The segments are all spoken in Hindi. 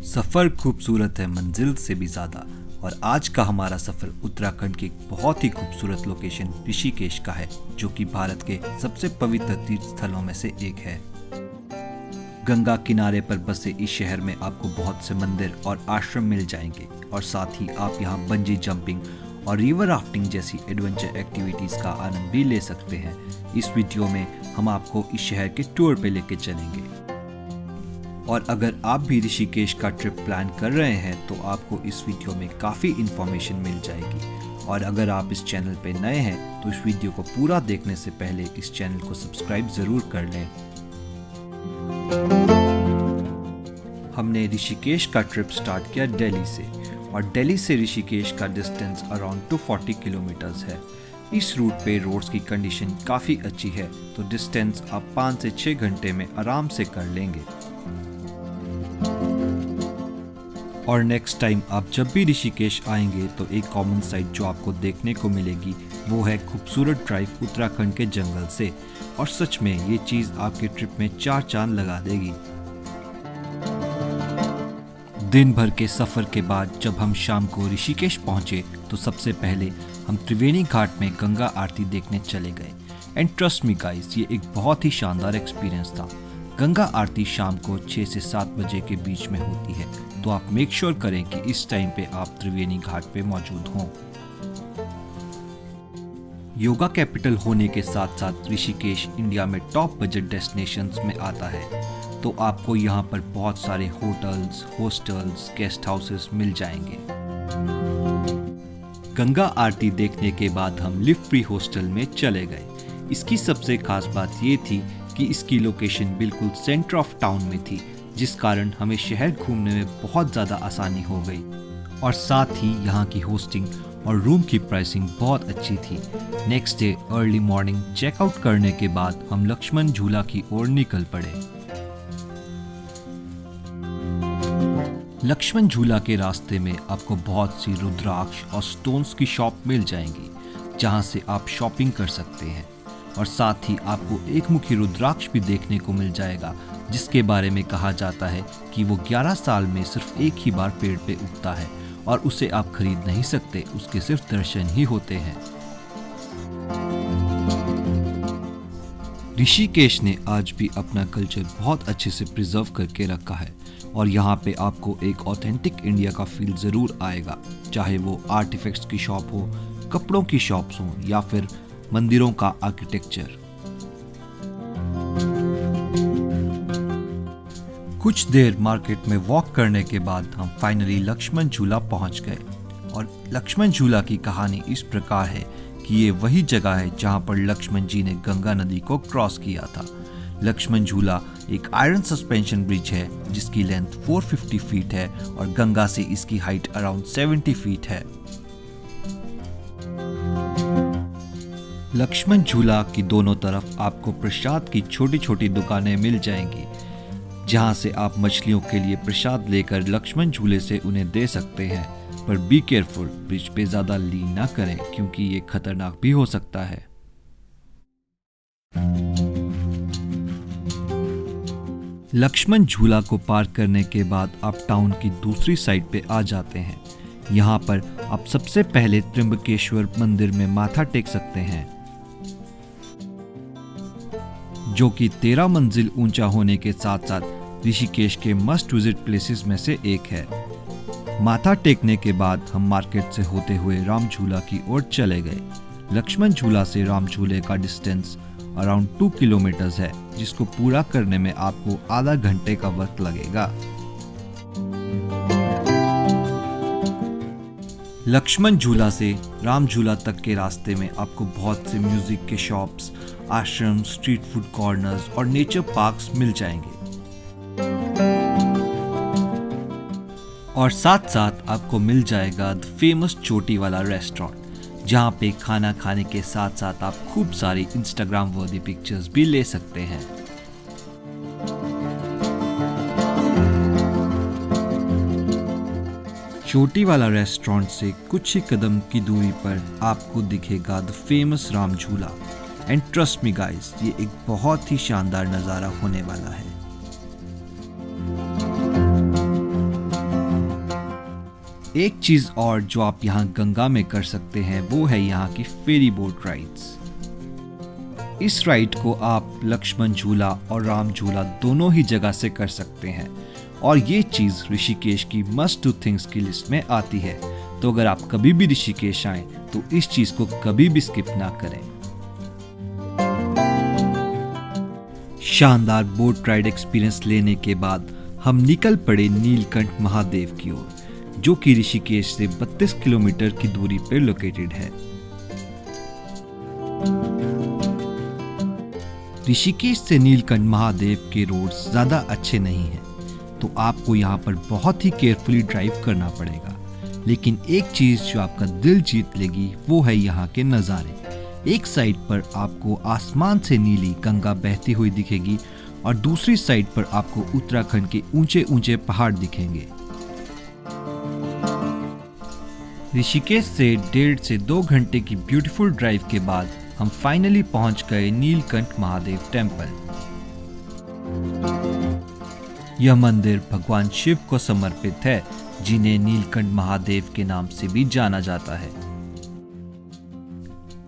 सफ़र खूबसूरत है मंजिल से भी ज़्यादा। और आज का हमारा सफ़र उत्तराखंड की एक बहुत ही खूबसूरत लोकेशन ऋषिकेश का है, जो कि भारत के सबसे पवित्र तीर्थ स्थलों में से एक है। गंगा किनारे पर बसे इस शहर में आपको बहुत से मंदिर और आश्रम मिल जाएंगे, और साथ ही आप यहाँ बंजी जंपिंग और रिवर राफ्टिंग जैसी एडवेंचर एक्टिविटीज़ का आनंद भी ले सकते हैं। इस वीडियो में हम आपको इस शहर के टूर पे लेके चलेंगे। और अगर आप भी ऋषिकेश का ट्रिप प्लान कर रहे हैं तो आपको इस वीडियो में काफ़ी इन्फॉर्मेशन मिल जाएगी। और अगर आप इस चैनल पे नए हैं तो इस वीडियो को पूरा देखने से पहले इस चैनल को सब्सक्राइब ज़रूर कर लें। हमने ऋषिकेश का ट्रिप स्टार्ट किया दिल्ली से, और दिल्ली से ऋषिकेश का डिस्टेंस अराउंड 240 किलोमीटर्स है। इस रूट पे रोड्स की कंडीशन काफ़ी अच्छी है, तो डिस्टेंस आप 5 से 6 घंटे में आराम से कर लेंगे। और नेक्स्ट टाइम आप जब भी ऋषिकेश आएंगे तो एक कॉमन साइट जो आपको देखने को मिलेगी वो है खूबसूरत ड्राइव उत्तराखंड के जंगल से। और सच में ये चीज़ आपके ट्रिप में 4 चांद लगा देगी। दिन भर के सफ़र के बाद जब हम शाम को ऋषिकेश पहुंचे तो सबसे पहले हम त्रिवेणी घाट में गंगा आरती देखने चले गए। एंड ट्रस्ट मी गाइस, ये एक बहुत ही शानदार एक्सपीरियंस था। गंगा आरती शाम को 6 से 7 बजे के बीच में होती है, तो आप मेक श्योर करें कि इस टाइम पे आप त्रिवेणी घाट पे मौजूद हों। योगा कैपिटल होने के साथ साथ ऋषिकेश इंडिया में टॉप बजट डेस्टिनेशंस में आता है, तो आपको यहाँ पर बहुत सारे होटल्स, हॉस्टल्स, गेस्ट हाउसेस मिल जाएंगे। गंगा आरती देखने के बाद हम लिफ्ट फ्री हॉस्टल में चले गए। इसकी सबसे खास बात ये थी कि इसकी लोकेशन बिल्कुल सेंटर ऑफ टाउन में थी, जिस कारण हमें शहर घूमने में बहुत ज़्यादा आसानी हो गई। और साथ ही यहाँ की होस्टिंग और रूम की प्राइसिंग बहुत अच्छी थी। Next day early morning checkout करने के बाद हम लक्ष्मण झूला की ओर निकल पड़े। लक्ष्मण झूला के रास्ते में आपको बहुत सी रुद्राक्ष और स्टोन्स की शॉप मिल जाएंगी, जहाँ से आप शॉपिंग कर सकते हैं। और साथ ही आपको एक मुखी रुद्राक्ष भी देखने को मिल जाएगा, जिसके बारे में कहा जाता है कि वो 11 साल में सिर्फ एक ही बार पेड़ पे उगता है और उसे आप खरीद नहीं सकते, उसके सिर्फ दर्शन ही होते हैं। ऋषिकेश ने आज भी अपना कल्चर बहुत अच्छे से प्रिजर्व करके रखा है, और यहाँ पे आपको एक ऑथेंटिक इंडिया का फील ज़रूर आएगा, चाहे वो आर्टिफैक्ट्स की शॉप हो, कपड़ों की शॉप्स हो, या फिर मंदिरों का आर्किटेक्चर। कुछ देर मार्केट में वॉक करने के बाद हम फाइनली लक्ष्मण झूला पहुंच गए। और लक्ष्मण झूला की कहानी इस प्रकार है कि ये वही जगह है जहां पर लक्ष्मण जी ने गंगा नदी को क्रॉस किया था। लक्ष्मण झूला एक आयरन सस्पेंशन ब्रिज है जिसकी लेंथ 450 फीट है, और गंगा से इसकी हाइट अराउंड 70 फीट है। लक्ष्मण झूला की दोनों तरफ आपको प्रसाद की छोटी छोटी दुकानें मिल जाएंगी, जहां से आप मछलियों के लिए प्रसाद लेकर लक्ष्मण झूले से उन्हें दे सकते हैं। पर बी केयरफुल, ब्रिज पे ज्यादा लीन ना करें क्योंकि ये खतरनाक भी हो सकता है। लक्ष्मण झूला को पार करने के बाद आप टाउन की दूसरी साइड पे आ जाते हैं। यहाँ पर आप सबसे पहले त्र्यंबकेश्वर मंदिर में माथा टेक सकते हैं, जो कि 13 मंजिल ऊंचा होने के साथ साथ ऋषिकेश के मस्ट विजिट प्लेसेस में से एक है। माथा टेकने के बाद हम मार्केट से होते हुए राम झूला की ओर चले गए। लक्ष्मण झूला से राम झूले का डिस्टेंस अराउंड 2 किलोमीटर्स है, जिसको पूरा करने में आपको आधा घंटे का वक्त लगेगा। लक्ष्मण झूला से राम झूला तक के रास्ते में आपको बहुत से म्यूजिक के शॉप्स, आश्रम, स्ट्रीट फूड कॉर्नर्स और नेचर पार्क्स मिल जाएंगे। और साथ साथ आपको मिल जाएगा द फेमस चोटी वाला रेस्टोरेंट, जहाँ पे खाना खाने के साथ साथ आप खूब सारी इंस्टाग्राम वर्दी पिक्चर्स भी ले सकते हैं। चोटी वाला रेस्टोरेंट से कुछ ही कदम की दूरी पर आपको दिखेगा द फेमस राम झूला। एंड ट्रस्ट मी गाइस, ये एक बहुत ही शानदार नज़ारा होने वाला है। एक चीज और जो आप यहाँ गंगा में कर सकते हैं वो है यहाँ की फेरी बोट राइड्स। इस राइड को आप लक्ष्मण झूला और राम झूला दोनों ही जगह से कर सकते हैं और ये चीज ऋषिकेश की मस्ट डू थिंग्स की लिस्ट में आती है। तो अगर आप कभी भी ऋषिकेश आएं तो इस चीज को कभी भी स्किप ना करें। शानदार बोट राइड एक्सपीरियंस लेने के बाद हम निकल पड़े नीलकंठ महादेव की ओर, जो कि ऋषिकेश से 32 किलोमीटर की दूरी पर लोकेटेड है। ऋषिकेश से नीलकंठ महादेव के रोड्स ज्यादा अच्छे नहीं हैं, तो आपको यहाँ पर बहुत ही केयरफुली ड्राइव करना पड़ेगा। लेकिन एक चीज जो आपका दिल जीत लेगी वो है यहाँ के नज़ारे। एक साइड पर आपको आसमान से नीली गंगा बहती हुई दिखेगी और दूसरी साइड पर आपको उत्तराखंड के ऊंचे ऊंचे पहाड़ दिखेंगे। ऋषिकेश से 1.5 से 2 घंटे की ब्यूटीफुल ड्राइव के बाद हम फाइनली पहुंच गए नीलकंठ महादेव टेम्पल। यह मंदिर भगवान शिव को समर्पित है, जिन्हें नीलकंठ महादेव के नाम से भी जाना जाता है।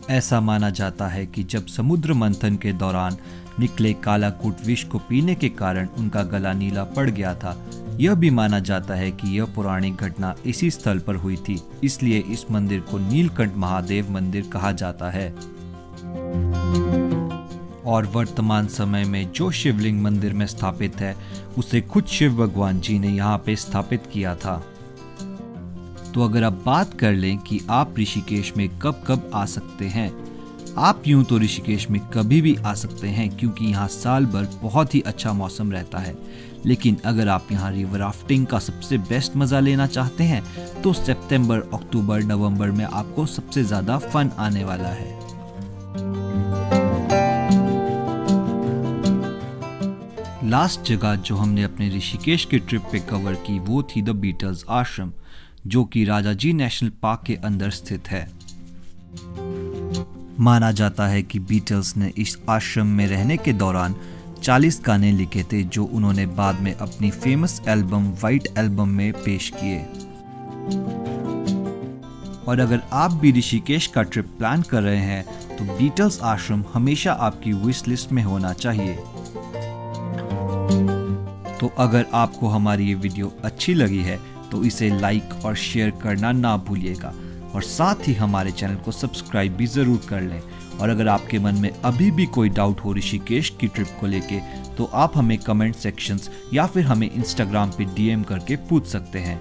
ऐसा माना जाता है कि जब समुद्र मंथन के दौरान निकले कालाकूट विष को पीने के कारण उनका गला नीला पड़ गया था। यह भी माना जाता है कि यह पौराणिक घटना इसी स्थल पर हुई थी, इसलिए इस मंदिर को नीलकंठ महादेव मंदिर कहा जाता है। और वर्तमान समय में जो शिवलिंग मंदिर में स्थापित है उसे खुद शिव भगवान जी ने यहाँ पे स्थापित किया था। तो अगर आप बात कर लें कि आप ऋषिकेश में कब कब आ सकते हैं, आप यूं तो ऋषिकेश में कभी भी आ सकते हैं क्योंकि यहाँ साल भर बहुत ही अच्छा मौसम रहता है। लेकिन अगर आप यहाँ रिवर राफ्टिंग का सबसे बेस्ट मजा लेना चाहते हैं तो सितंबर, अक्टूबर, नवंबर में आपको सबसे ज्यादा फन आने वाला है। लास्ट जगह जो हमने अपने ऋषिकेश के ट्रिप पे कवर की वो थी द बीटल्स आश्रम, जो कि राजाजी नेशनल पार्क के अंदर स्थित है। माना जाता है कि बीटल्स ने इस आश्रम में रहने के दौरान 40 गाने लिखे थे, जो उन्होंने बाद में अपनी फेमस एल्बम व्हाइट एल्बम में पेश किए। और अगर आप भी ऋषिकेश का ट्रिप प्लान कर रहे हैं तो बीटल्स आश्रम हमेशा आपकी विश लिस्ट में होना चाहिए। तो अगर आपको हमारी ये वीडियो अच्छी लगी है तो इसे लाइक और शेयर करना ना भूलिएगा और साथ ही हमारे चैनल को सब्सक्राइब भी ज़रूर कर लें। और अगर आपके मन में अभी भी कोई डाउट हो ऋषिकेश की ट्रिप को लेके तो आप हमें कमेंट सेक्शंस या फिर हमें इंस्टाग्राम पे DM करके पूछ सकते हैं।